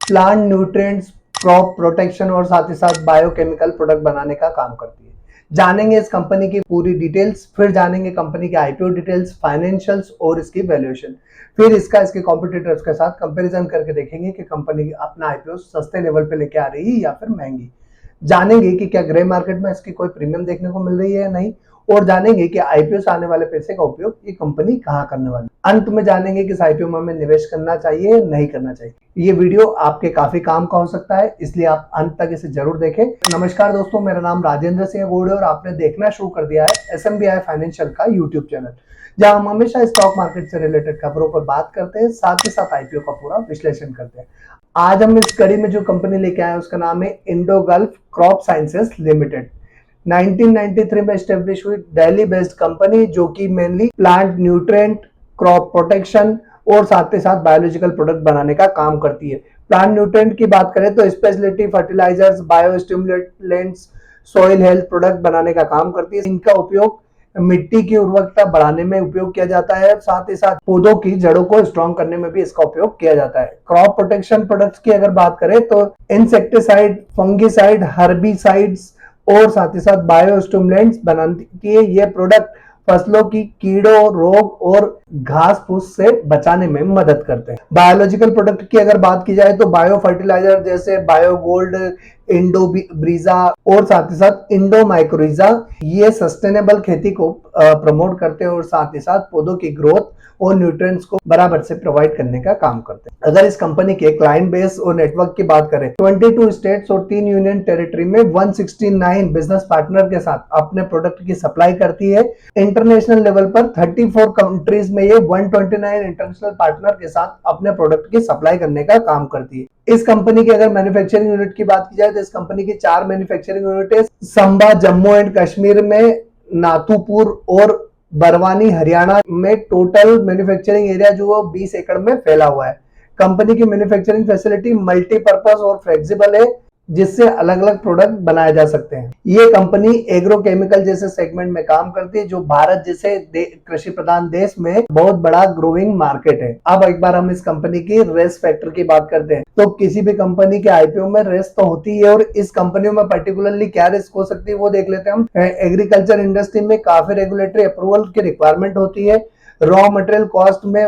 Plant nutrients, crop protection और साथ ही साथ बायोकेमिकल प्रोडक्ट बनाने का काम करती है। जानेंगे इस कंपनी की पूरी डिटेल्स, फिर जानेंगे कंपनी के आईपीओ डिटेल्स, फाइनेंशियल्स और इसकी वैल्यूएशन। फिर इसके कॉम्पिटिटर्स के साथ कंपैरिजन करके देखेंगे कि कंपनी अपना आईपीओ सस्ते लेवल पे लेके आ रही है या फिर महंगी। जानेंगे कि क्या ग्रे मार्केट में इसकी कोई प्रीमियम देखने को मिल रही है या नहीं, और जानेंगे कि आईपीओ से आने वाले पैसे का उपयोग ये कंपनी कहाँ करने वाली है। अंत में जानेंगे कि इस आईपीओ में हमें निवेश करना चाहिए या नहीं करना चाहिए। ये वीडियो आपके काफी काम का हो सकता है, इसलिए आप अंत तक इसे जरूर देखें। नमस्कार दोस्तों, मेरा नाम राजेंद्र सिंह गोड़े और आपने देखना शुरू कर दिया है SMBI फाइनेंशियल का यूट्यूब चैनल, जहां हम हमेशा स्टॉक मार्केट से रिलेटेड खबरों पर बात करते हैं, साथ ही साथ आईपीओ का पूरा विश्लेषण करते हैं। आज हम इस कड़ी में जो कंपनी लेके आए हैं उसका नाम है Indo gulf crop sciences limited. 1993 में स्टेब्लिश हुई दिल्ली बेस्ड कंपनी, जो कि mainly plant nutrient, crop protection और साथ ही साथ बायोलॉजिकल प्रोडक्ट बनाने का काम करती है। प्लांट न्यूट्रिएंट की बात करें तो speciality fertilisers, biostimulants, soil health product बनाने का काम करती है। इनका उपयोग मिट्टी की उर्वरकता बढ़ाने में उपयोग किया जाता है, साथ ही साथ पौधों की जड़ों को स्ट्रॉन्ग करने में भी इसका उपयोग किया जाता है। क्रॉप प्रोटेक्शन प्रोडक्ट्स की अगर बात करें तो इंसेक्टिसाइड, फंगिसाइड, हर्बिसाइड्स और साथ ही साथ बायो स्टिमुलेंट्स बनाती है। ये प्रोडक्ट फसलों की कीड़ों, रोग और घास फूस से बचाने में मदद करते हैं। बायोलॉजिकल प्रोडक्ट की अगर बात की जाए तो बायो फर्टिलाइजर जैसे बायो गोल्ड, इंडो ब्रीजा और साथ ही साथ इंडो माइक्रोजा, ये सस्टेनेबल खेती को प्रमोट करते हैं और साथ ही साथ पौधों की ग्रोथ और न्यूट्रिएंट्स को बराबर से प्रोवाइड करने का काम करते हैं। अगर इस कंपनी के क्लाइंट बेस और नेटवर्क की बात करें, 22 स्टेट्स और 3 यूनियन टेरिटरी में 169 बिजनेस पार्टनर के साथ अपने प्रोडक्ट की सप्लाई करती है। इंटरनेशनल लेवल पर 34 कंट्रीज में ये 129 इंटरनेशनल पार्टनर के साथ अपने प्रोडक्ट की सप्लाई करने का काम करती है। इस कंपनी की अगर मैन्युफैक्चरिंग यूनिट की बात की जाए तो इस कंपनी की 4 मैन्युफैक्चरिंग यूनिट है। संबा जम्मू एंड कश्मीर में, नाथुपुर और बरवानी हरियाणा में। टोटल मैन्युफैक्चरिंग एरिया जो है 20 एकड़ में फैला हुआ है। कंपनी की मैन्युफैक्चरिंग फैसिलिटी मल्टीपर्पज और फ्लेक्सिबल है, जिससे अलग अलग प्रोडक्ट बनाए जा सकते हैं। ये कंपनी एग्रोकेमिकल जैसे सेगमेंट में काम करती है, जो भारत जैसे कृषि प्रधान देश में बहुत बड़ा ग्रोइंग मार्केट है। अब एक बार हम इस कंपनी की रिस्क फैक्टर की बात करते हैं, तो किसी भी कंपनी के आईपीओ में रिस्क तो होती है, और इस कंपनियों में पर्टिकुलरली क्या रिस्क हो सकती है वो देख लेते हैं हम। एग्रीकल्चर इंडस्ट्री में काफी रेगुलेटरी अप्रूवल की रिक्वायरमेंट होती है। रॉ मटेरियल कॉस्ट में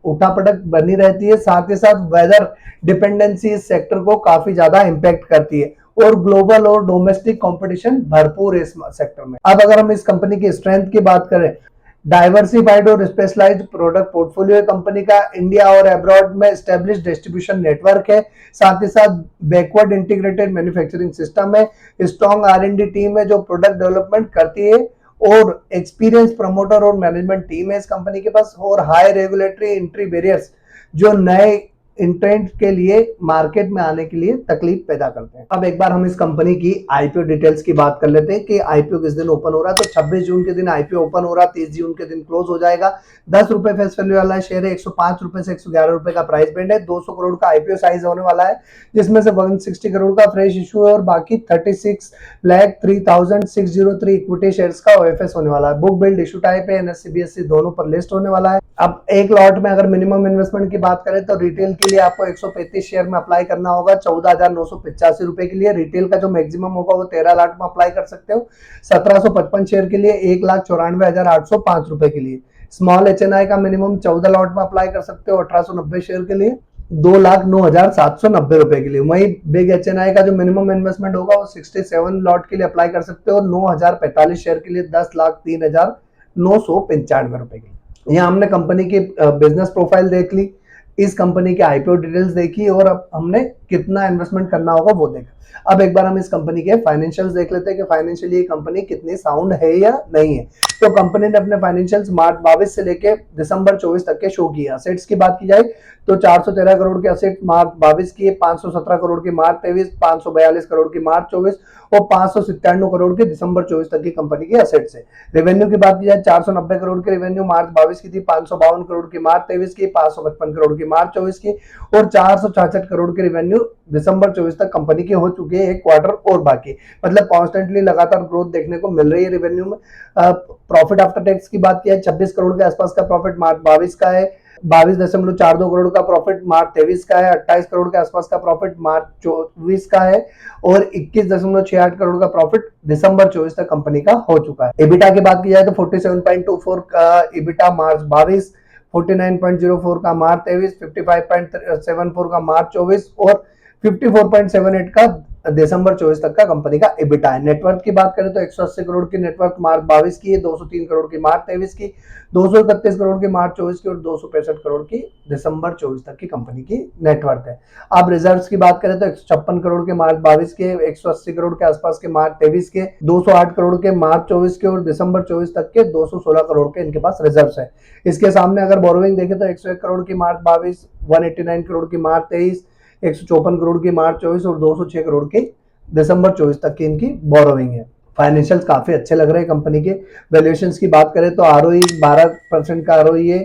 उठापटक बनी रहती है, साथ ही साथ वेदर डिपेंडेंसी इस सेक्टर को काफी ज्यादा इंपैक्ट करती है, और ग्लोबल और डोमेस्टिक कंपटीशन भरपूर है इस सेक्टर में। अब अगर हम इस कंपनी की स्ट्रेंथ की बात करें, डाइवर्सिफाइड और स्पेशलाइज्ड प्रोडक्ट पोर्टफोलियो कंपनी का, इंडिया और अब्रॉड में एस्टेब्लिश डिस्ट्रीब्यूशन नेटवर्क है, साथ ही साथ बैकवर्ड इंटीग्रेटेड मैन्युफैक्चरिंग सिस्टम है, स्ट्रॉन्ग R&D टीम है जो प्रोडक्ट डेवलपमेंट करती है, और एक्सपीरियंस प्रमोटर और मैनेजमेंट टीम है इस कंपनी के पास, और हाई रेगुलेटरी एंट्री बैरियर्स जो नए इंट्रेंट के लिए मार्केट में आने के लिए तकलीफ पैदा करते हैं। अब एक बार हम इस कंपनी की आईपीओ डिटेल्स की बात कर लेते हैं कि आईपीओ किस दिन ओपन हो रहा है। तो 26 जून के दिन आईपीओ ओपन हो रहा है, 30 जून के दिन क्लोज हो जाएगा। 10 रुपए फेस वैल्यू वाला शेयर है, 105 रुपए से 111 रुपए का प्राइस बैंड है। 200 करोड़ का आईपीओ साइज होने वाला है, जिसमें से 160 करोड़ का फ्रेश इशू है और बाकी 36,03,603 इक्विटी शेयर्स का ओएफएस होने वाला है। बुक बिल्ड इशू टाइप है, NSE BSE दोनों पर लिस्ट होने वाला है। अब एक लॉट में अगर मिनिमम इन्वेस्टमेंट की बात करें तो रिटेल के लिए आपको 135 शेयर में अप्लाई करना होगा 14,985 रुपए के लिए। रिटेल का जो मैक्सिमम होगा वो 13 लाख में अप्लाई कर सकते हो। 1755 शेयर के लिए 1,94,805 रुपए के लिए। स्मॉल HNI का मिनिमम 14 लॉट में अप्लाई कर सकते हो 1890 शेयर के लिए 2,09,790 रुपए के लिए। वहीं बिग HNI का जो मिनिमम इन्वेस्टमेंट होगा वो 67 लॉट के लिए अप्लाई कर सकते हो 9,045 शेयर के लिए 10,03,995 रुपए के लिए। यहाँ हमने कंपनी की बिजनेस प्रोफाइल देख ली, इस कंपनी के आईपीओ डिटेल्स देखी, और अब हमने कितना इन्वेस्टमेंट करना होगा वो देखा। अब एक बार हम इस कंपनी के फाइनेंशियल्स देख लेते हैं कि फाइनेंशियली ये कंपनी कितनी साउंड है या नहीं है। तो कंपनी ने अपने फाइनेंशियल्स मार्च 22 से लेके दिसंबर 24 तक के शो किए। असेट्स की बात की जाए तो 413 करोड़ के असेट मार्च 22 की, 517 करोड़ की मार्च 23, 542 करोड़ की मार्च 24 और 597 करोड़ के दिसंबर 24 तक की कंपनी के असेट्स है। रेवेन्यू की बात की जाए 490 करोड़ की रेवेन्यू मार्च 22 की थी, 552 करोड़ की मार्च 23 की, 555 करोड़ की मार्च 24 की, और 466 करोड़ की रेवेन्यू दिसंबर 24 तक कंपनी की हो चुकी है। एक क्वार्टर और बाकी, मतलब कॉन्स्टेंटली लगातार ग्रोथ देखने को मिल रही है रेवेन्यू में। प्रॉफिट आफ्टर टैक्स की बात की है 26 करोड़ के आसपास का प्रॉफिट मार्च 22 का है। 22.42 करोड़ का प्रॉफिट मार्च 23 का है, 28 करोड़ के आसपास का प्रॉफिट मार्च 24 का है और 21.68 करोड़ का प्रॉफिट दिसंबर 24 तक कंपनी का हो चुका है। एबिटा की बात की जाए तो 47.24 का एबिटा मार्च 22, 49.04 का मार्च 23, 55.74 का मार्च 24 और 54.78 का दिसंबर 24 तक का कंपनी का एबिटा है। नेटवर्थ की बात करें तो 180 करोड़ की नेटवर्थ मार्च 22 की है, 203 करोड़ की मार्च 23 की, 231 करोड़ की मार्च 24 की और 265 करोड़ की दिसंबर 24 तक की कंपनी की नेटवर्थ है। अब रिजर्व्स की बात करें तो 156 करोड़ के मार्च 22 के, 180 करोड़ के आसपास के मार्च 23 के, 208 करोड़ के मार्च 24 के और दिसंबर 24 तक के 216 करोड़ के इनके पास रिजर्व्स है। इसके सामने अगर बोरोइंग देखें तो 101 करोड़ की मार्च 22, 189 करोड़ की मार्च 23, 154 करोड़ की मार्च 24 और 206 करोड़ की दिसंबर 24 तक की इनकी बोरोइंग है। फाइनेंशियल्स काफी अच्छे लग रहे हैं कंपनी के। वैल्यूएशंस की बात करें तो आरओई 12% का आरओई है,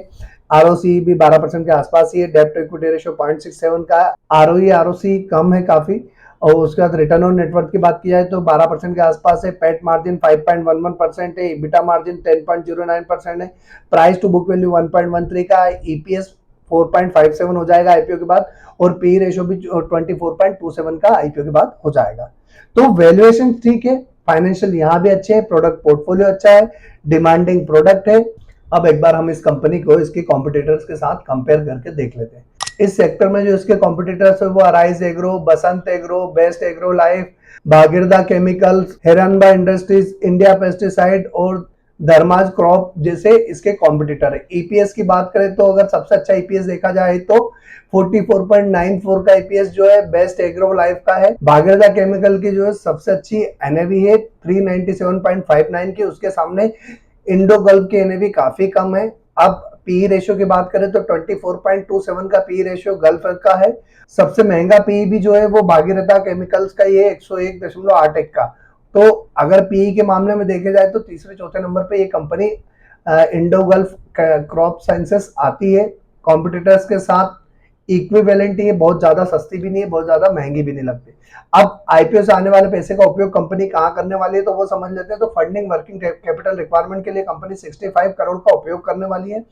आरओसी भी 12% के आसपास ही है, डेब्ट टू इक्विटी रेशियो 0.67 का, आरओई आरओसी कम है काफी। और उसके बाद रिटर्न ऑन नेटवर्थ की बात की जाए तो 12% के आसपास है, पैट मार्जिन 5.11% है, इबिटा मार्जिन 10.09% है, प्राइस टू बुक वैल्यू 1.13 का है, ईपीएस 4.57 हो जाएगा आईपीओ के बाद और पी रेशियो भी 24.27 का आईपीओ के बाद हो जाएगा। तो वैल्यूएशन ठीक है, फाइनेंशियल यहाँ भी अच्छे हैं, प्रोडक्ट पोर्टफोलियो अच्छा है, डिमांडिंग प्रोडक्ट है। अब एक बार हम इस कंपनी को इसके कॉम्पिटिटर्स के साथ कंपेयर करके देख लेते हैं। इस सेक्टर में जो इसके कॉम्पिटिटर्स है वो Arise agro, Basant agro, best agro life, Bhagiratha chemicals, Hiranba industries, India pesticide और धर्माज क्रॉप जैसे इसके कॉम्पिटिटर है। ईपीएस की बात करें तो अगर सबसे अच्छा ईपीएस देखा जाए तो 44.94 का ईपीएस जो है बेस्ट एग्रो लाइफ का है। भागीरथा केमिकल की जो है सबसे अच्छी एनएवी है 397.59 की, उसके सामने इंडो गल्फ की एनएवी काफी कम है। अब पी रेशियो की बात करें तो 24.27 का पी रेशियो गल्फ का है। सबसे महंगा पी भी जो है वो भागीरथा केमिकल्स का ये 101.81 का। तो अगर पीई के मामले में देखे जाए तो तीसरे चौथे नंबर पे ये company Indo gulf crop sciences आती है। कॉम्पिटिटर्स के साथ इक्विवेलेंट ही है, बहुत ज्यादा सस्ती भी नहीं है, बहुत ज्यादा महंगी भी नहीं लगती। अब आईपीओ से आने वाले पैसे का उपयोग कंपनी कहाँ करने वाली है तो वो समझ लेते हैं। तो फंडिंग वर्किंग कैपिटल रिक्वायरमेंट के लिए कंपनी 65 करोड़ का उपयोग करने वाली है।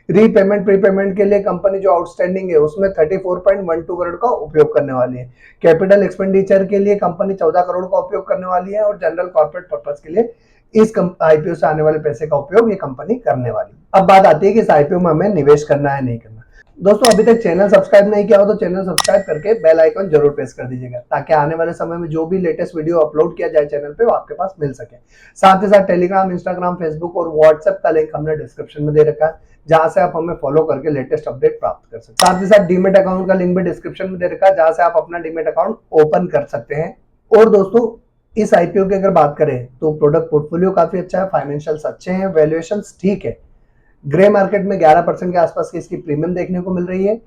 रीपेमेंट प्रीपेमेंट के लिए कंपनी जो आउटस्टैंडिंग है उसमें 34.12 करोड़ का उपयोग करने वाली है। कैपिटल एक्सपेंडिचर के लिए कंपनी 14 करोड़ का उपयोग करने वाली है और जनरल कॉर्पोरेट पर्पस के लिए इस आईपीओ से आने वाले पैसे का उपयोग ये कंपनी करने वाली है। अब बात आती है कि इस आईपीओ में हमें निवेश करना है नहीं करना। दोस्तों अभी तक चैनल सब्सक्राइब नहीं किया हो तो चैनल सब्सक्राइब करके बेल आइकन जरूर प्रेस कर दीजिएगा ताकि आने वाले समय में जो भी लेटेस्ट वीडियो अपलोड किया जाए चैनल पे वो आपके पास मिल सके। साथ ही साथ टेलीग्राम, इंस्टाग्राम, फेसबुक और व्हाट्सएप का लिंक हमने डिस्क्रिप्शन में दे रखा है जहां से आप हमें फॉलो करके लेटेस्ट अपडेट प्राप्त कर सकते हैं। साथ ही साथ डीमेट अकाउंट का लिंक भी डिस्क्रिप्शन में दे रखा है जहां से आप अपना डीमेट अकाउंट ओपन कर सकते हैं। और दोस्तों इस आईपीओ की अगर बात करें तो प्रोडक्ट पोर्टफोलियो काफी अच्छा है, फाइनेंशियल्स अच्छे हैं, वैल्यूएशंस ठीक है। ग्रे मार्केट में 11% के आसपास की इसकी प्रीमियम देखने को मिल रही है,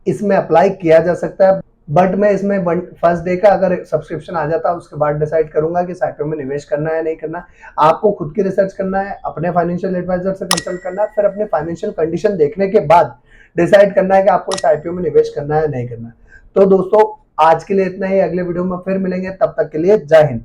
इसमें अप्लाई किया जा सकता है। बट मैं इसमें फर्स्ट डे का अगर सब्सक्रिप्शन आ जाता है उसके बाद डिसाइड करूंगा कि आईपीओ में निवेश करना है नहीं करना। आपको खुद की रिसर्च करना है, अपने फाइनेंशियल एडवाइजर से कंसल्ट करना है, फिर अपने फाइनेंशियल कंडीशन देखने के बाद डिसाइड करना है कि आपको इस आईपीओ में निवेश करना है नहीं करना। तो दोस्तों आज के लिए इतना ही, अगले वीडियो में फिर मिलेंगे, तब तक के लिए जय हिंद।